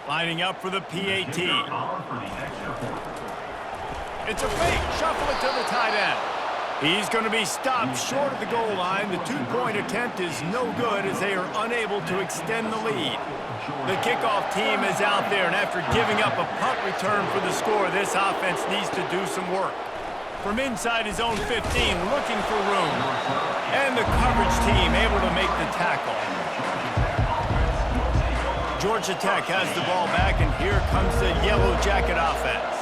Lining up for the PAT. It's a fake. Shuffle it to the tight end. He's going to be stopped short of the goal line. The two-point attempt is no good as they are unable to extend the lead. The kickoff team is out there, and after giving up a punt return for the score, this offense needs to do some work. From inside his own 15, looking for room. And the coverage team able to make the tackle. Georgia Tech has the ball back, and here comes the Yellow Jacket offense.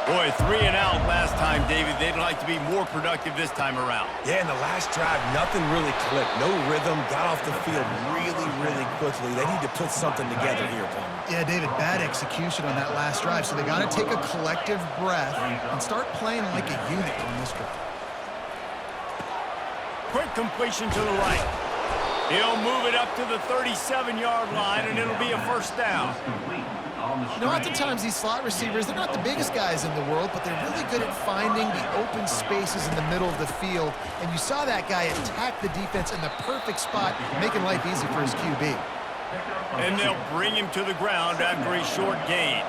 Boy, 3 and out last time, David. They'd like to be more productive this time around. Yeah, in the last drive, nothing really clicked. No rhythm, got off the field really quickly. They need to put something together here, Paul. Yeah, David, bad execution on that last drive, so they got to take a collective breath and start playing like a unit on this drive. Quick completion to the right. He'll move it up to the 37-yard line, and it'll be a first down. You know, oftentimes these slot receivers, they're not the biggest guys in the world, but they're really good at finding the open spaces in the middle of the field. And you saw that guy attack the defense in the perfect spot, making life easy for his QB. And they'll bring him to the ground after a short gain.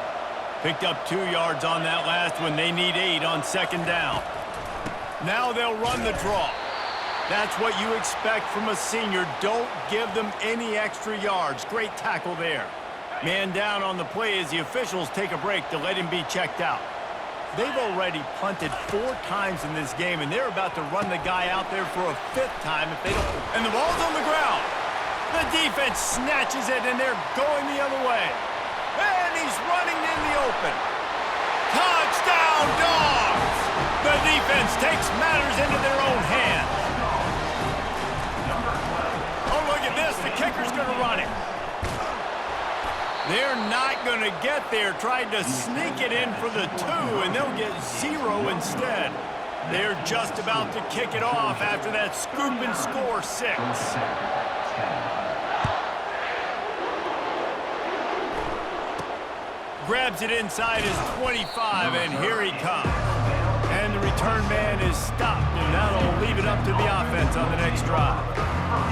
Picked up 2 yards on that last one. They need 8 on second down. Now they'll run the draw. That's what you expect from a senior. Don't give them any extra yards. Great tackle there. Man down on the play as the officials take a break to let him be checked out. They've already punted 4 times in this game, and they're about to run the guy out there for a 5th time if they don't. And the ball's on the ground. The defense snatches it, and they're going the other way. And he's running in the open. Touchdown, Dogs! The defense takes matters into their own hands. Oh, look at this. The kicker's going to run it. They're not going to get there. Tried to sneak it in for the 2, and they'll get 0 instead. They're just about to kick it off after that scoop and score 6. Grabs it inside his 25, and here he comes. And the return man is stopped, and that'll leave it up to the offense on the next drive.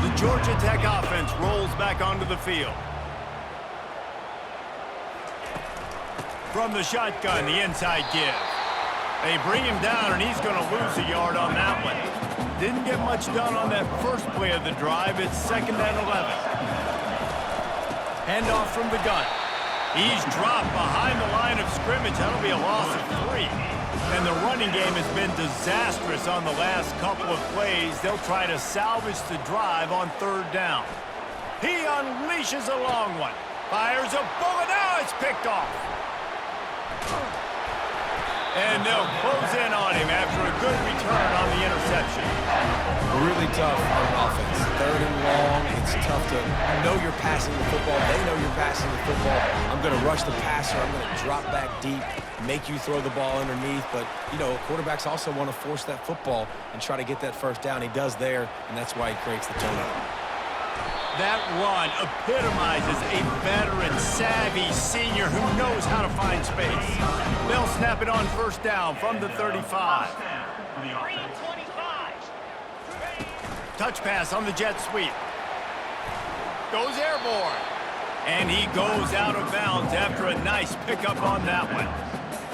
The Georgia Tech offense rolls back onto the field. From the shotgun, the inside give. They bring him down, and he's going to lose a yard on that one. Didn't get much done on that first play of the drive. It's 2nd and 11. Handoff from the gun. He's dropped behind the line of scrimmage. That'll be a loss of 3. And the running game has been disastrous on the last couple of plays. They'll try to salvage the drive on 3rd down. He unleashes a long one. Fires a bullet. Now it's picked off. And they'll close in on him after a good return on the interception. Really tough on offense. 3rd and long. It's tough to know you're passing the football. They know you're passing the football. I'm going to rush the passer. I'm going to drop back deep, make you throw the ball underneath. But, you know, quarterbacks also want to force that football and try to get that first down. He does there, and that's why he creates the turnover. That run epitomizes a veteran, savvy senior who knows how to find space. They'll snap it on 1st down from the 35. Touch pass on the jet sweep. Goes airborne. And he goes out of bounds after a nice pickup on that one.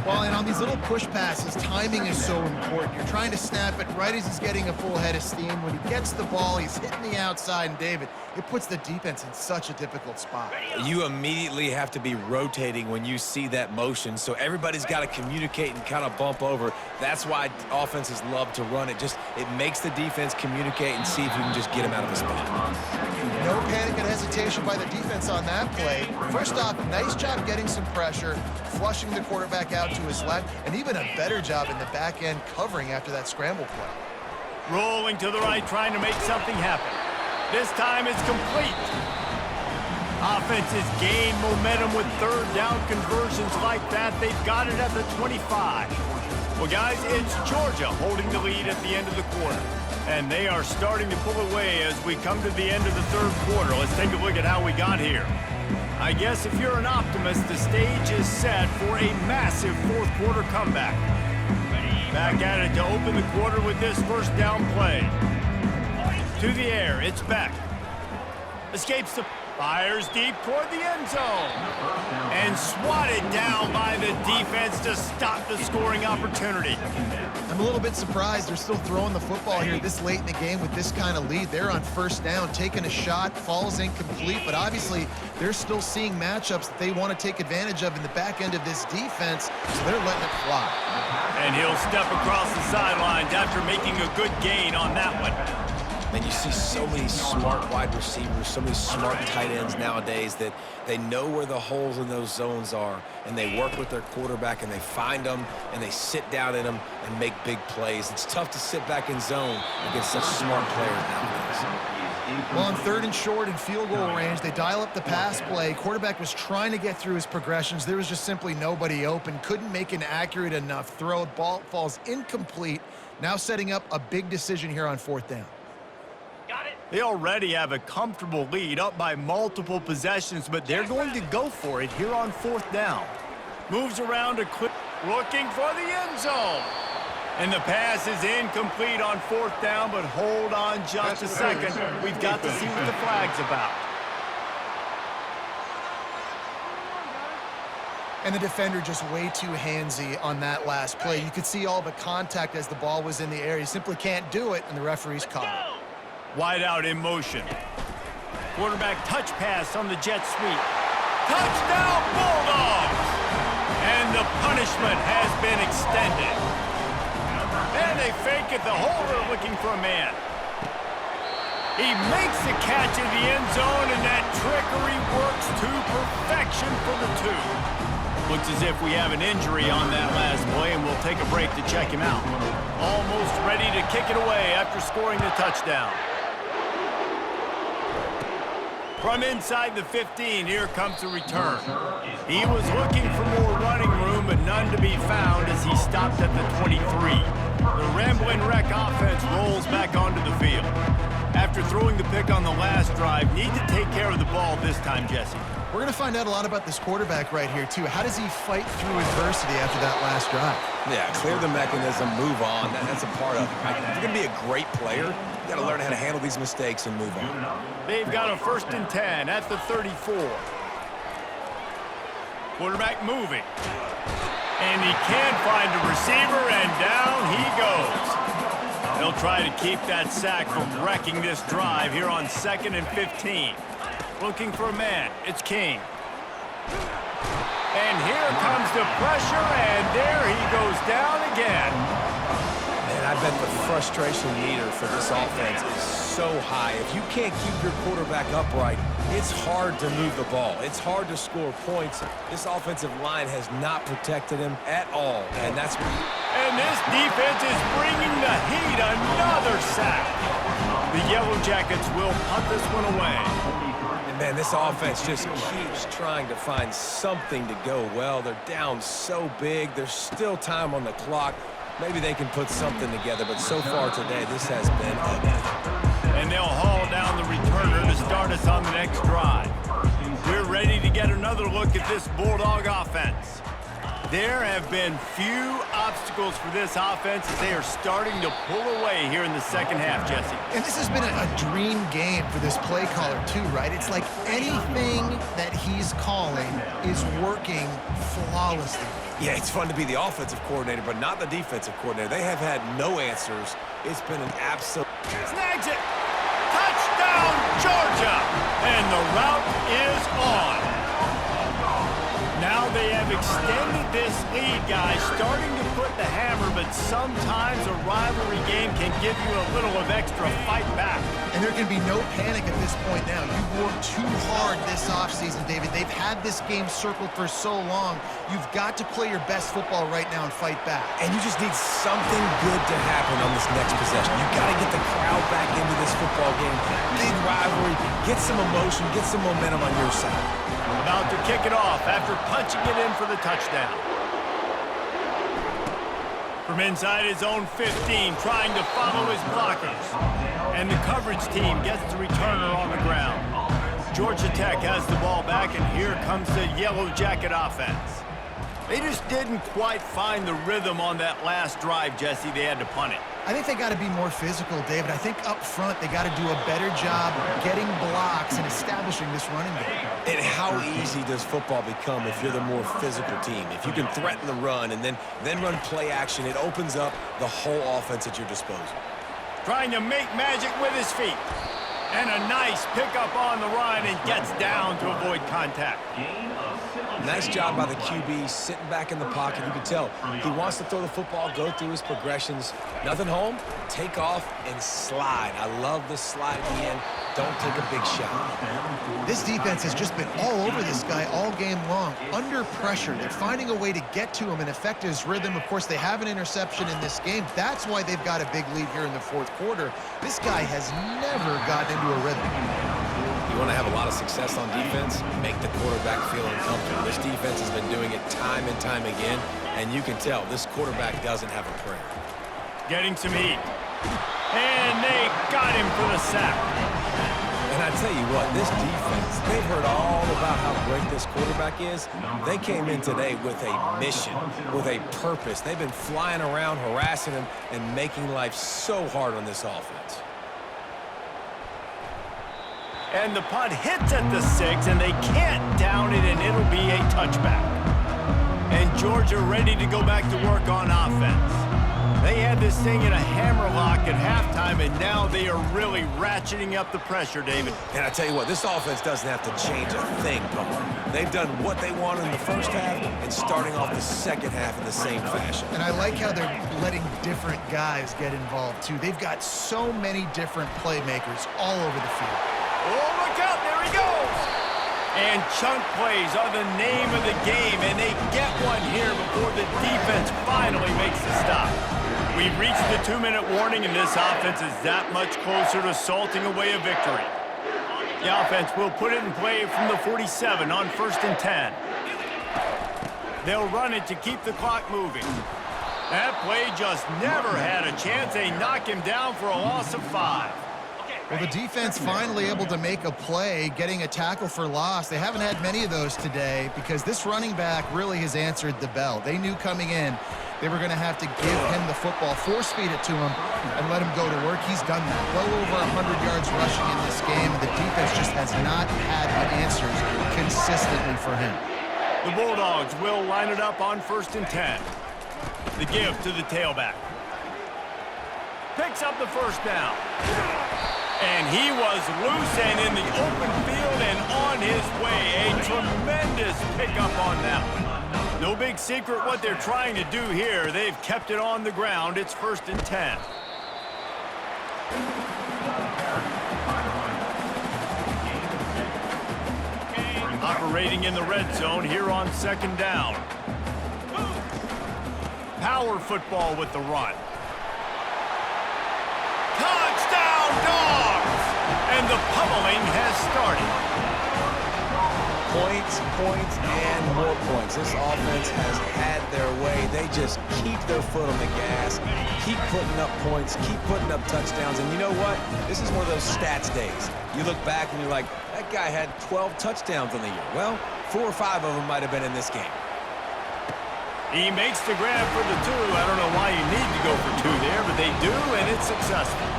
Well, and on these little push passes, timing is so important. You're trying to snap it right as he's getting a full head of steam. When he gets the ball, he's hitting the outside, and David, it puts the defense in such a difficult spot. You immediately have to be rotating when you see that motion, so everybody's got to communicate and kind of bump over. That's why offenses love to run it. It makes the defense communicate and see if you can just get him out of the spot. No panic and hesitation by the defense on that play. First off, nice job getting some pressure, flushing the quarterback out to his left, and even a better job in the back end covering after that scramble play. Rolling to the right, trying to make something happen. This time it's complete. Offenses gain momentum with 3rd down conversions like that. They've got it at the 25. Well, guys, it's Georgia holding the lead at the end of the quarter. And they are starting to pull away as we come to the end of the 3rd quarter. Let's take a look at how we got here. I guess if you're an optimist, the stage is set for a massive 4th quarter comeback. Back at it to open the quarter with this 1st down play. To the air, it's Beck. Escapes the... Fires deep toward the end zone. And swatted down by the defense to stop the scoring opportunity. I'm a little bit surprised they're still throwing the football here this late in the game with this kind of lead. They're on first down, taking a shot, falls incomplete, but obviously they're still seeing matchups that they want to take advantage of in the back end of this defense, so they're letting it fly. And he'll step across the sidelines after making a good gain on that one. And you see so many smart wide receivers, so many smart tight ends nowadays that they know where the holes in those zones are, and they work with their quarterback, and they find them, and they sit down in them and make big plays. It's tough to sit back in zone against such smart players nowadays. Well, on 3rd and short in field goal range, they dial up the pass play. Quarterback was trying to get through his progressions. There was just simply nobody open. Couldn't make an accurate enough throw. Ball falls incomplete. Now setting up a big decision here on 4th down. They already have a comfortable lead, up by multiple possessions, but they're going to go for it here on 4th down. Moves around a quick, looking for the end zone. And the pass is incomplete on 4th down, but hold on just a second. We've got to see what the flag's about. And the defender just way too handsy on that last play. You could see all the contact as the ball was in the air. You simply can't do it, and the referee's called it. Wide out in motion. Quarterback touch pass on the jet sweep. Touchdown Bulldogs! And the punishment has been extended. And they fake it, the holder looking for a man. He makes the catch in the end zone, and that trickery works to perfection for the 2. Looks as if we have an injury on that last play, and we'll take a break to check him out. Almost ready to kick it away after scoring the touchdown. From inside the 15, here comes the return. He was looking for more running room, but none to be found as he stopped at the 23. The Ramblin' Wreck offense rolls back onto the field. After throwing the pick on the last drive, need to take care of the ball this time, Jesse. We're going to find out a lot about this quarterback right here, too. How does he fight through adversity after that last drive? Yeah, clear the mechanism, move on. That's a part of it, right? If you're going to be a great player, you got to learn how to handle these mistakes and move on. They've got a 1st and 10 at the 34. Quarterback moving. And he can't find a receiver, and down he goes. They'll try to keep that sack from wrecking this drive here on 2nd and 15. Looking for a man. It's King. And here comes the pressure, and there he goes down again. Man, I bet the frustration meter for this offense is so high. If you can't keep your quarterback upright, it's hard to move the ball. It's hard to score points. This offensive line has not protected him at all, and that's what... And this defense is bringing the heat. Another sack. The Yellow Jackets will punt this one away. Man, this offense just keeps trying to find something to go well. They're down so big. There's still time on the clock. Maybe they can put something together, but so far today, this has been ugly. And they'll haul down the returner to start us on the next drive. We're ready to get another look at this Bulldog offense. There have been few obstacles for this offense as they are starting to pull away here in the second half, Jesse. And this has been a dream game for this play caller, too, right? It's like anything that he's calling is working flawlessly. Yeah, it's fun to be the offensive coordinator, but not the defensive coordinator. They have had no answers. It's been an absolute... Snags it! Touchdown, Georgia! And the route is on. Now they have extended this lead, guys, starting to put the hammer, but sometimes a rivalry game can give you a little of extra fight back. And there can be no panic at this point now. You've worked too hard this offseason, David. They've had this game circled for so long. You've got to play your best football right now and fight back. And you just need something good to happen on this next possession. You got to get the crowd back into this football game. Big rivalry. Get some emotion. Get some momentum on your side. About to kick it off after punching it in for the touchdown. From inside his own 15, trying to follow his blockers. And the coverage team gets the returner on the ground. Georgia Tech has the ball back, and here comes the Yellow Jacket offense. They just didn't quite find the rhythm on that last drive, Jesse. They had to punt it. I think they got to be more physical, David. I think up front they got to do a better job getting blocks and establishing this running game. And how easy does football become if you're the more physical team? If you can threaten the run and then run play action, it opens up the whole offense at your disposal. Trying to make magic with his feet. And a nice pickup on the run and gets down to avoid contact. Nice job by the QB, sitting back in the pocket. You can tell he wants to throw the football, go through his progressions. Nothing home, take off, and slide. I love the slide at the end. Don't take a big shot. This defense has just been all over this guy all game long. Under pressure, they're finding a way to get to him and affect his rhythm. Of course, they have an interception in this game. That's why they've got a big lead here in the fourth quarter. This guy has never gotten into a rhythm. You want to have a lot of success on defense, make the quarterback feel uncomfortable. This defense has been doing it time and time again, and you can tell this quarterback doesn't have a prayer. Getting some heat. And they got him for the sack. And I tell you what, this defense, they've heard all about how great this quarterback is. They came in today with a mission, with a purpose. They've been flying around, harassing him, and making life so hard on this offense. And the punt hits at the 6, and they can't down it, and it'll be a touchback. And Georgia ready to go back to work on offense. They had this thing in a hammerlock at halftime, and now they are really ratcheting up the pressure, David. And I tell you what, this offense doesn't have to change a thing, Paul. They've done what they wanted in the first half and starting off the second half in the same fashion. And I like how they're letting different guys get involved, too. They've got so many different playmakers all over the field. Oh, look out, there he goes! And chunk plays are the name of the game, and they get one here before the defense finally makes the stop. We've reached the 2-minute warning, and this offense is that much closer to salting away a victory. The offense will put it in play from the 47 on 1st and 10. They'll run it to keep the clock moving. That play just never had a chance. They knock him down for a loss of 5. Well, the defense finally able to make a play, getting a tackle for loss. They haven't had many of those today because this running back really has answered the bell. They knew coming in they were going to have to give him the football, force-feed it to him, and let him go to work. He's done that. Well over 100 yards rushing in this game. The defense just has not had the answers consistently for him. The Bulldogs will line it up on 1st and 10. The give to the tailback. Picks up the first down. And he was loose and in the open field and on his way. A tremendous pickup on that one. No big secret what they're trying to do here. They've kept it on the ground. It's 1st and 10. Operating in the red zone here on 2nd down. Power football with the run. Touchdown, Dogs! And the pummeling has started. Points, and more points. This offense has had their way. They just keep their foot on the gas, keep putting up points, keep putting up touchdowns. And you know what? This is one of those stats days. You look back and you're like, that guy had 12 touchdowns on the year. Well, 4 or 5 of them might have been in this game. He makes the grab for the 2. I don't know why you need to go for 2 there, but they do, and it's successful.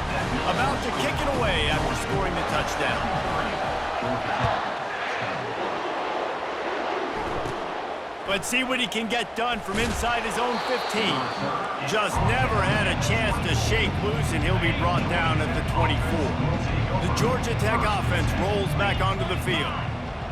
About to kick it away after scoring the touchdown. Let's see what he can get done from inside his own 15. Just never had a chance to shake loose, and he'll be brought down at the 24. The Georgia Tech offense rolls back onto the field.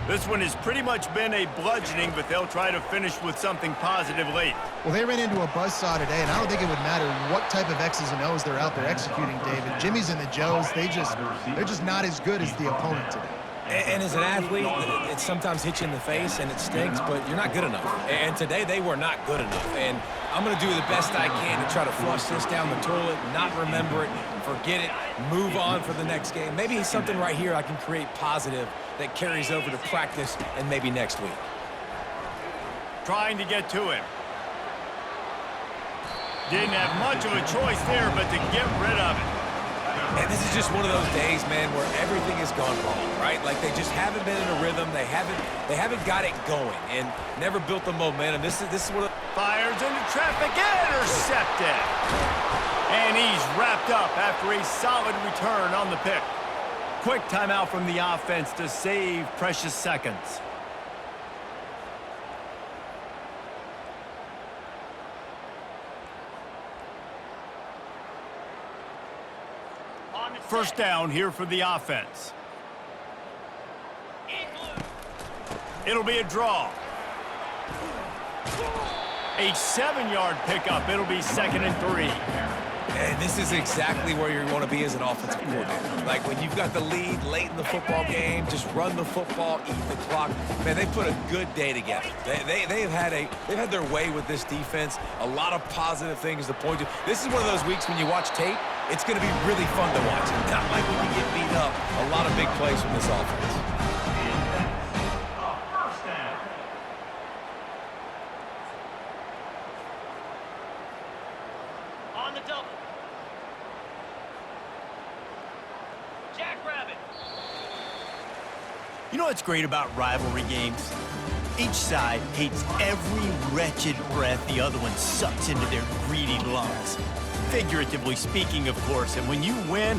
This one has pretty much been a bludgeoning, but they'll try to finish with something positive late. Well, they ran into a buzzsaw today, and I don't think it would matter what type of X's and O's they're out there executing, David. Jimmy's and the Joes, they're just not as good as the opponent today. And as an athlete, it sometimes hits you in the face and it stinks, but you're not good enough. And today they were not good enough. And I'm going to do the best I can to try to flush this down the toilet, not remember it, forget it, move on for the next game. Maybe something right here I can create positive that carries over to practice and maybe next week. Trying to get to him. Didn't have much of a choice there, but to get rid of it. And this is just one of those days, man, where everything has gone wrong, right? Like they just haven't been in a rhythm. They haven't got it going and never built the momentum. This is what fires into traffic, intercepted. And he's wrapped up after a solid return on the pick. Quick timeout from the offense to save precious seconds. First down here for the offense. It'll be a draw. A 7-yard pickup. It'll be 2nd and 3. And this is exactly where you want to be as an offensive coordinator. Like when you've got the lead late in the football game, just run the football, eat the clock. Man, they put a good day together. They've had their way with this defense. A lot of positive things to point to. This is one of those weeks when you watch tape, it's going to be really fun to watch. And not like when you get beat up. A lot of big plays from this offense. On the double. Jackrabbit. You know what's great about rivalry games? Each side hates every wretched breath the other one sucks into their greedy lungs. Figuratively speaking, of course, and when you win,